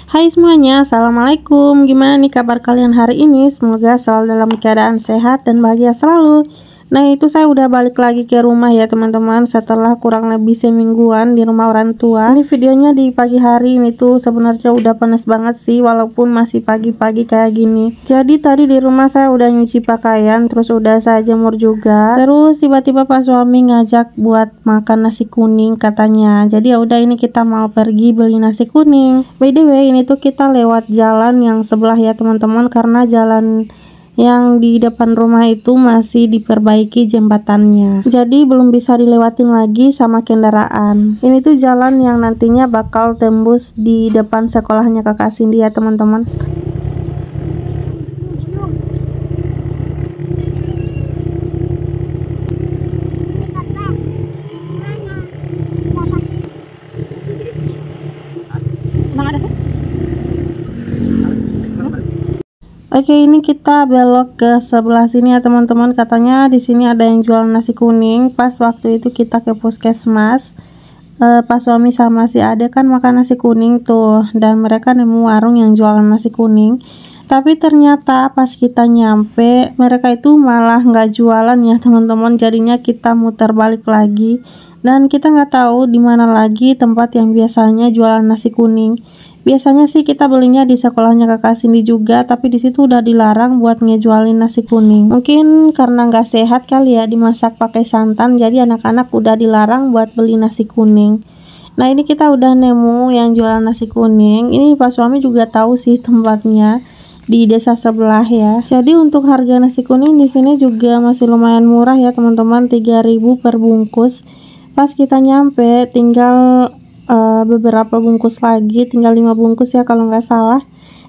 Hai semuanya, assalamualaikum. Gimana nih kabar kalian hari ini? Semoga selalu dalam keadaan sehat dan bahagia selalu. Nah, itu saya udah balik lagi ke rumah ya teman-teman, setelah kurang lebih semingguan di rumah orang tua. Ini videonya di pagi hari. Ini tuh sebenarnya udah panas banget sih, walaupun masih pagi-pagi kayak gini. Jadi tadi di rumah saya udah nyuci pakaian, terus udah saya jemur juga. Terus tiba-tiba pas suami ngajak buat makan nasi kuning katanya. Jadi ya udah, ini kita mau pergi beli nasi kuning. By the way, ini tuh kita lewat jalan yang sebelah ya teman-teman, karena jalan yang di depan rumah itu masih diperbaiki jembatannya, jadi belum bisa dilewatin lagi sama kendaraan. Ini tuh jalan yang nantinya bakal tembus di depan sekolahnya kakak Cindy ya teman-teman. Oke, ini kita belok ke sebelah sini ya teman-teman. Katanya di sini ada yang jual nasi kuning. Pas waktu itu kita ke puskesmas, pas suami sama si Ade kan makan nasi kuning tuh, dan mereka nemu warung yang jualan nasi kuning. Tapi ternyata pas kita nyampe, mereka itu malah nggak jualan ya teman-teman. Jadinya kita muter balik lagi, dan kita nggak tahu di mana lagi tempat yang biasanya jualan nasi kuning. Biasanya sih kita belinya di sekolahnya kakak Cindy juga, tapi di situ udah dilarang buat ngejualin nasi kuning. Mungkin karena nggak sehat kali ya dimasak pakai santan, jadi anak-anak udah dilarang buat beli nasi kuning. Nah, ini kita udah nemu yang jualan nasi kuning. Ini pas suami juga tahu sih tempatnya di desa sebelah ya. Jadi untuk harga nasi kuning di sini juga masih lumayan murah ya teman-teman, 3.000 per bungkus. Pas kita nyampe tinggal beberapa bungkus lagi, tinggal 5 bungkus ya kalau nggak salah.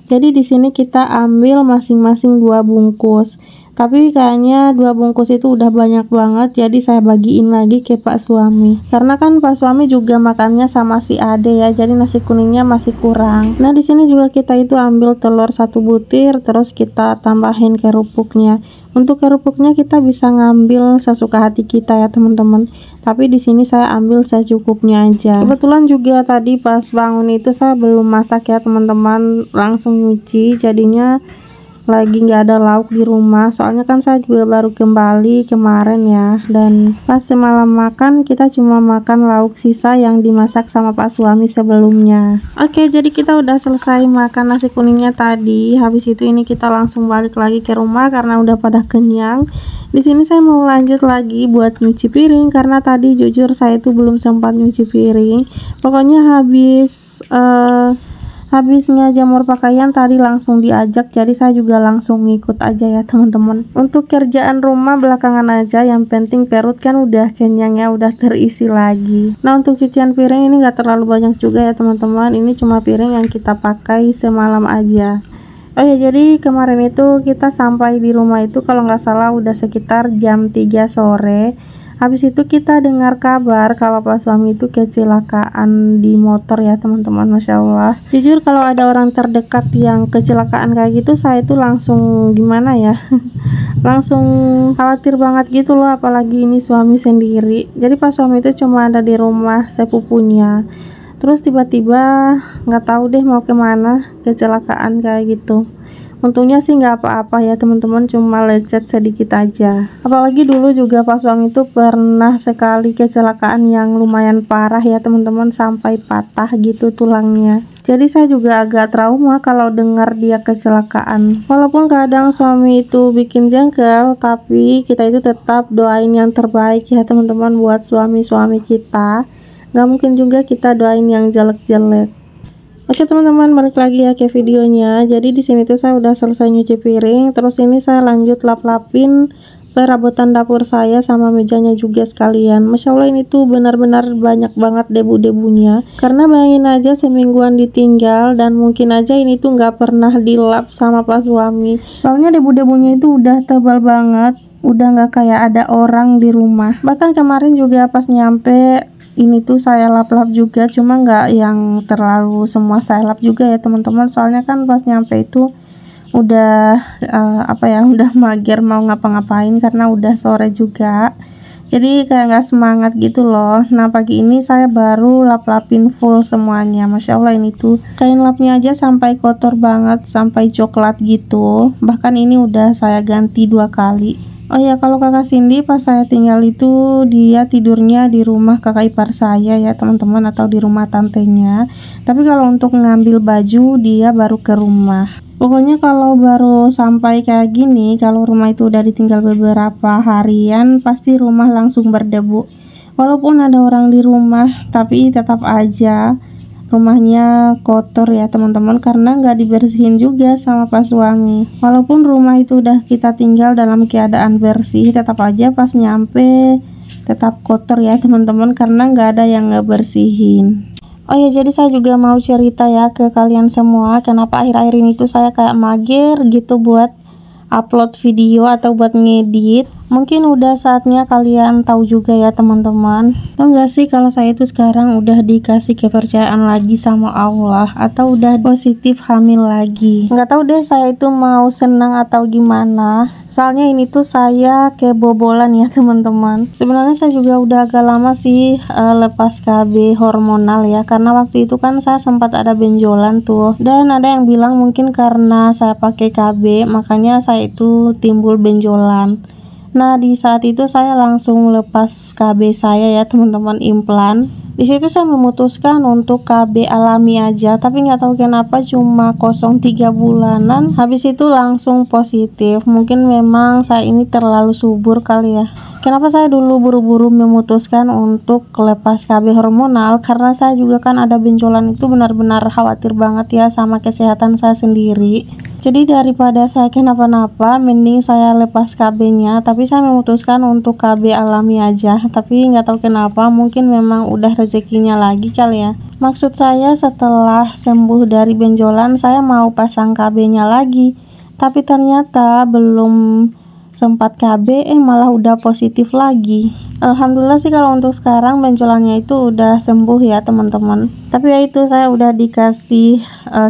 Jadi di sini kita ambil masing-masing 2 bungkus. Tapi kayaknya 2 bungkus itu udah banyak banget, jadi saya bagiin lagi ke Pak Suami. Karena kan Pak Suami juga makannya sama si Ade ya, jadi nasi kuningnya masih kurang. Nah, di sini juga kita itu ambil telur 1 butir, terus kita tambahin kerupuknya. Untuk kerupuknya kita bisa ngambil sesuka hati kita ya teman-teman. Tapi di sini saya ambil secukupnya aja. Kebetulan juga tadi pas bangun itu saya belum masak ya teman-teman, langsung nyuci, jadinya lagi nggak ada lauk di rumah. Soalnya kan saya juga baru kembali kemarin ya, dan pas semalam makan kita cuma makan lauk sisa yang dimasak sama Pak Suami sebelumnya. Oke, jadi kita udah selesai makan nasi kuningnya tadi. Habis itu ini kita langsung balik lagi ke rumah karena udah pada kenyang. Di sini saya mau lanjut lagi buat nyuci piring, karena tadi jujur saya itu belum sempat nyuci piring. Pokoknya habisnya jamur pakaian tadi langsung diajak, jadi saya juga langsung ngikut aja ya teman-teman. Untuk kerjaan rumah belakangan aja, yang penting perut kan udah kenyang ya, udah terisi lagi. Nah, untuk cucian piring ini gak terlalu banyak juga ya teman-teman, ini cuma piring yang kita pakai semalam aja. Oh ya, jadi kemarin itu kita sampai di rumah itu kalau nggak salah udah sekitar jam 3 sore. Habis itu kita dengar kabar kalau Pak Suami itu kecelakaan di motor ya teman-teman. Masya Allah, jujur kalau ada orang terdekat yang kecelakaan kayak gitu, saya itu langsung gimana ya langsung khawatir banget gitu loh, apalagi ini suami sendiri. Jadi Pak Suami itu cuma ada di rumah sepupunya, terus tiba-tiba nggak tahu deh mau kemana, kecelakaan kayak gitu. Untungnya sih nggak apa-apa ya teman-teman, cuma lecet sedikit aja. Apalagi dulu juga Pak Suami itu pernah sekali kecelakaan yang lumayan parah ya teman-teman, sampai patah gitu tulangnya. Jadi saya juga agak trauma kalau dengar dia kecelakaan. Walaupun kadang suami itu bikin jengkel, tapi kita itu tetap doain yang terbaik ya teman-teman buat suami-suami kita. Gak mungkin juga kita doain yang jelek-jelek. Oke teman-teman, balik lagi ya ke videonya. Jadi di sini tuh saya udah selesai nyuci piring, terus ini saya lanjut lap-lapin perabotan dapur saya sama mejanya juga sekalian. Masya Allah, ini tuh benar-benar banyak banget debu-debunya. Karena bayangin aja semingguan ditinggal, dan mungkin aja ini tuh nggak pernah dilap sama Pak Suami. Soalnya debu-debunya itu udah tebal banget, udah nggak kayak ada orang di rumah. Bahkan kemarin juga pas nyampe ini tuh saya lap-lap juga, cuma nggak yang terlalu semua saya lap juga ya teman-teman. Soalnya kan pas nyampe itu udah udah mager mau ngapa-ngapain karena udah sore juga. jadi kayak nggak semangat gitu loh. Nah pagi ini saya baru lap-lapin full semuanya. Masya Allah, ini tuh kain lapnya aja sampai kotor banget, sampai coklat gitu. Bahkan ini udah saya ganti 2 kali. Oh ya, kalau kakak Cindy pas saya tinggal itu dia tidurnya di rumah kakak ipar saya ya teman-teman, atau di rumah tantenya. Tapi kalau untuk ngambil baju dia baru ke rumah. Pokoknya kalau baru sampai kayak gini, kalau rumah itu udah ditinggal beberapa harian, pasti rumah langsung berdebu. Walaupun ada orang di rumah, tapi tetap aja rumahnya kotor ya teman-teman, karena nggak dibersihin juga sama pas suami. Walaupun rumah itu udah kita tinggal dalam keadaan bersih, tetap aja pas nyampe tetap kotor ya teman-teman, karena nggak ada yang ngebersihin. Oh ya, jadi saya juga mau cerita ya ke kalian semua, kenapa akhir-akhir ini tuh saya kayak mager gitu buat upload video atau buat ngedit. Mungkin udah saatnya kalian tahu juga ya teman-teman. Tahu nggak sih kalau saya itu sekarang udah dikasih kepercayaan lagi sama Allah, atau udah positif hamil lagi. Nggak tahu deh saya itu mau senang atau gimana. Soalnya ini tuh saya kebobolan ya teman-teman. Sebenarnya saya juga udah agak lama sih lepas KB hormonal ya, karena waktu itu kan saya sempat ada benjolan tuh. Dan ada yang bilang mungkin karena saya pakai KB makanya saya itu timbul benjolan. Nah di saat itu saya langsung lepas KB saya ya teman-teman, implan. Di situ saya memutuskan untuk KB alami aja, tapi nggak tahu kenapa cuma 0,3 bulanan habis itu langsung positif. Mungkin memang saya ini terlalu subur kali ya. Kenapa saya dulu buru-buru memutuskan untuk lepas KB hormonal, karena saya juga kan ada benjolan, itu benar-benar khawatir banget ya sama kesehatan saya sendiri. Jadi daripada saya kenapa-napa, mending saya lepas KB-nya, tapi saya memutuskan untuk KB alami aja. Tapi nggak tahu kenapa, mungkin memang udah rezekinya lagi kali ya. Maksud saya setelah sembuh dari benjolan, saya mau pasang KB-nya lagi. Tapi ternyata belum sempat KB, malah udah positif lagi. Alhamdulillah sih kalau untuk sekarang benjolannya itu udah sembuh ya teman-teman. Tapi ya itu, saya udah dikasih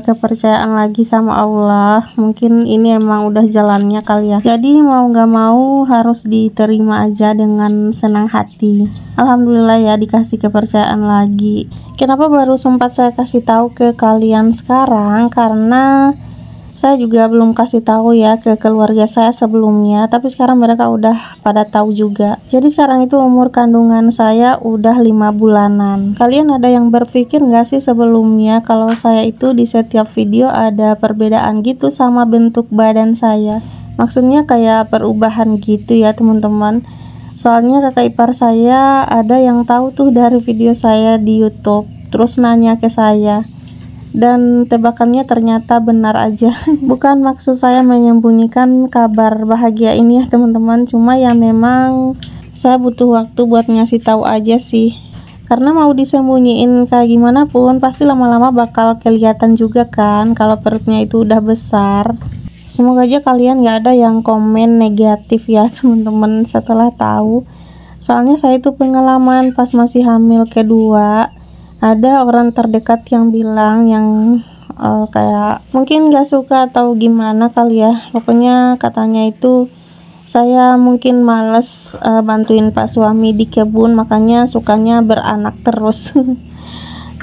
kepercayaan lagi sama Allah. Mungkin ini emang udah jalannya kali ya. Jadi mau nggak mau harus diterima aja dengan senang hati. Alhamdulillah ya dikasih kepercayaan lagi. Kenapa baru sempat saya kasih tahu ke kalian sekarang? Karena saya juga belum kasih tahu ya ke keluarga saya sebelumnya, tapi sekarang mereka udah pada tahu juga. Jadi sekarang itu umur kandungan saya udah 5 bulanan. Kalian ada yang berpikir nggak sih sebelumnya kalau saya itu di setiap video ada perbedaan gitu sama bentuk badan saya? Maksudnya kayak perubahan gitu ya teman-teman. Soalnya kakak ipar saya ada yang tahu tuh dari video saya di YouTube, terus nanya ke saya. Dan tebakannya ternyata benar aja. Bukan maksud saya menyembunyikan kabar bahagia ini ya teman-teman, cuma ya memang saya butuh waktu buat ngasih tahu aja sih. Karena mau disembunyiin kayak gimana pun pasti lama-lama bakal kelihatan juga kan kalau perutnya itu udah besar. Semoga aja kalian gak ada yang komen negatif ya teman-teman setelah tahu. Soalnya saya itu pengalaman pas masih hamil kedua, ada orang terdekat yang bilang yang kayak mungkin gak suka atau gimana kali ya. Pokoknya katanya itu saya mungkin males bantuin pak suami di kebun, makanya sukanya beranak terus.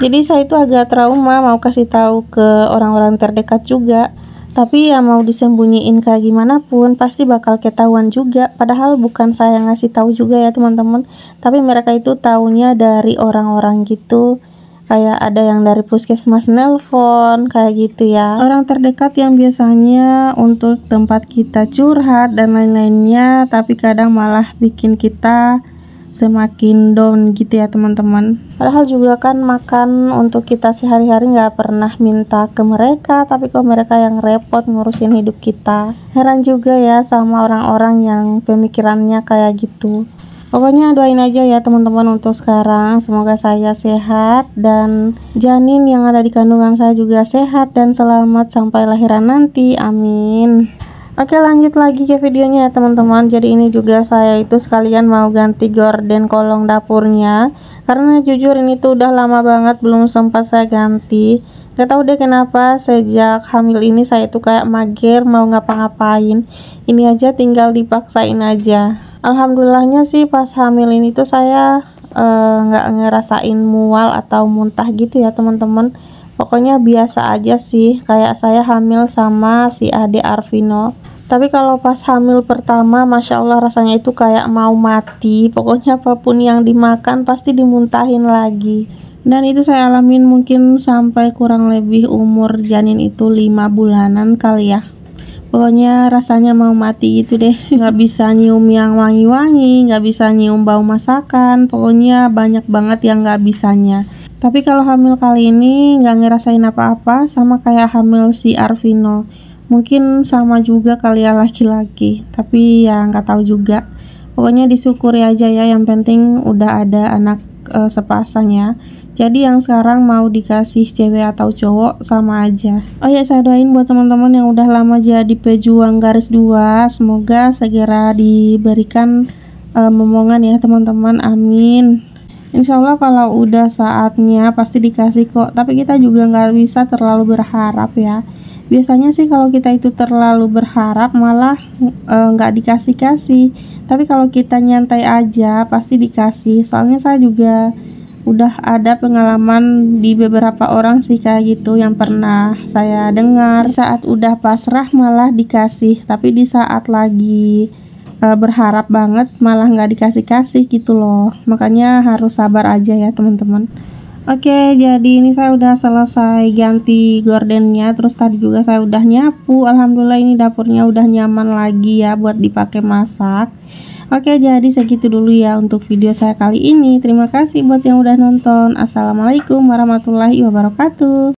Jadi saya itu agak trauma mau kasih tahu ke orang-orang terdekat juga. Tapi ya mau disembunyiin kayak gimana pun pasti bakal ketahuan juga. Padahal bukan saya yang ngasih tahu juga ya teman-teman, tapi mereka itu taunya dari orang-orang gitu. Kayak ada yang dari puskesmas nelpon kayak gitu ya, orang terdekat yang biasanya untuk tempat kita curhat dan lain-lainnya, tapi kadang malah bikin kita semakin down gitu ya teman-teman. Padahal juga kan makan untuk kita sehari-hari nggak pernah minta ke mereka, tapi kok mereka yang repot ngurusin hidup kita. Heran juga ya sama orang-orang yang pemikirannya kayak gitu. Pokoknya doain aja ya teman-teman untuk sekarang, semoga saya sehat dan janin yang ada di kandungan saya juga sehat dan selamat sampai lahiran nanti, amin. Oke, lanjut lagi ke videonya ya teman-teman. Jadi ini juga saya itu sekalian mau ganti gorden kolong dapurnya, karena jujur ini tuh udah lama banget belum sempat saya ganti. Gak tahu deh kenapa sejak hamil ini saya tuh kayak mager mau ngapa-ngapain. Ini aja tinggal dipaksain aja. Alhamdulillahnya sih pas hamil ini tuh saya nggak ngerasain mual atau muntah gitu ya teman-teman. Pokoknya biasa aja sih, kayak saya hamil sama si adik Arvino. Tapi kalau pas hamil pertama, Masya Allah rasanya itu kayak mau mati. Pokoknya apapun yang dimakan pasti dimuntahin lagi. Dan itu saya alamin mungkin sampai kurang lebih umur janin itu 5 bulanan kali ya. Pokoknya rasanya mau mati gitu deh. Nggak bisa nyium yang wangi-wangi, nggak bisa nyium bau masakan. Pokoknya banyak banget yang nggak bisanya. Tapi kalau hamil kali ini nggak ngerasain apa-apa, sama kayak hamil si Arvino. Mungkin sama juga kali ya laki-laki, tapi ya nggak tahu juga. Pokoknya disyukuri aja ya, yang penting udah ada anak sepasang ya. Jadi yang sekarang mau dikasih cewek atau cowok sama aja. Oh ya, saya doain buat teman-teman yang udah lama jadi pejuang garis 2, semoga segera diberikan momongan ya teman-teman, amin. Insya Allah kalau udah saatnya pasti dikasih kok, tapi kita juga nggak bisa terlalu berharap ya. Biasanya sih kalau kita itu terlalu berharap malah nggak dikasih-kasih, tapi kalau kita nyantai aja pasti dikasih. Soalnya saya juga udah ada pengalaman di beberapa orang sih kayak gitu, yang pernah saya dengar. Saat udah pasrah malah dikasih, tapi di saat lagi berharap banget malah nggak dikasih-kasih gitu loh. Makanya harus sabar aja ya teman-teman. Oke, jadi ini saya udah selesai ganti gordennya, terus tadi juga saya udah nyapu. Alhamdulillah ini dapurnya udah nyaman lagi ya buat dipakai masak. Oke, jadi segitu dulu ya untuk video saya kali ini. Terima kasih buat yang udah nonton. Assalamualaikum warahmatullahi wabarakatuh.